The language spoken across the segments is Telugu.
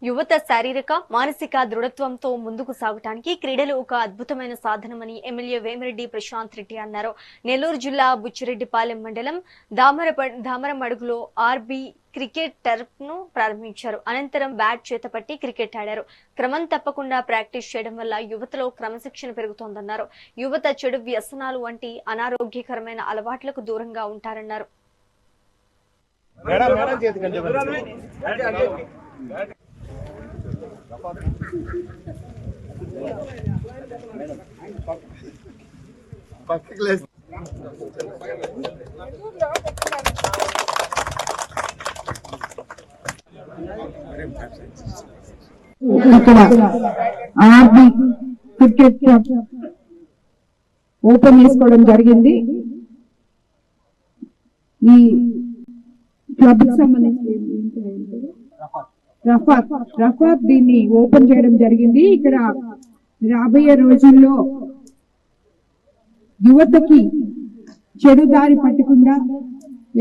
యువత శారీరక మానసిక దృఢత్వంతో ముందుకు సాగటానికి క్రీడలు ఒక అద్భుతమైన సాధనమని ఎమ్మెల్యే వేమిరెడ్డి ప్రశాంత్ రెడ్డి అన్నారు. నెల్లూరు జిల్లా బుచ్చిరెడ్డిపాలెం మండలం దామరమడుగులో ఆర్బీ క్రికెట్ టర్ఫ్ ను ప్రారంభించారు. అనంతరం బ్యాట్ చేతపట్టి క్రికెట్ ఆడారు. క్రమం తప్పకుండా ప్రాక్టీస్ చేయడం వల్ల యువతలో క్రమశిక్షణ పెరుగుతోందన్నారు. యువత చెడు వ్యసనాలు వంటి అనారోగ్యకరమైన అలవాట్లకు దూరంగా ఉంటారన్నారు. ఇక్కడ ఆర్బీ క్రికెట్ క్లబ్ ఓపెన్ చేసుకోవడం జరిగింది. ఈ క్లబ్ కి సంబంధించి రఫాత్ దీన్ని ఓపెన్ చేయడం జరిగింది. ఇక్కడ రాబోయే రోజుల్లో యువతకి చెడు దారి పట్టకుండా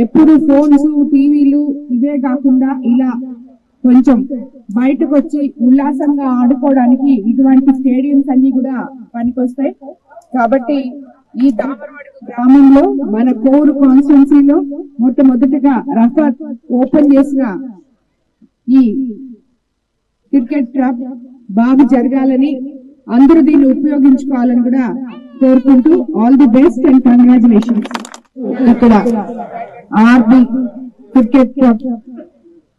ఎప్పుడు ఫోన్స్ టీవీలు ఇవే కాకుండా ఇలా కొంచెం బయటకు వచ్చి ఉల్లాసంగా ఆడుకోవడానికి ఇటువంటి స్టేడియంస్ అన్ని కూడా పనికొస్తాయి. కాబట్టి ఈ దామరమడుగు గ్రామంలో మన కోరు కాన్స్టిట్యున్సీలో మొట్టమొదటిగా రఫాత్ ఓపెన్ చేసిన ఈ క్రికెట్ క్లబ్ బాగా జరగాలని అందరూ దీన్ని ఉపయోగించుకోవాలని కూడా కోరుకుంటూ all the best and congratulations. ఇక్కడ ఆర్బీ క్రికెట్ క్లబ్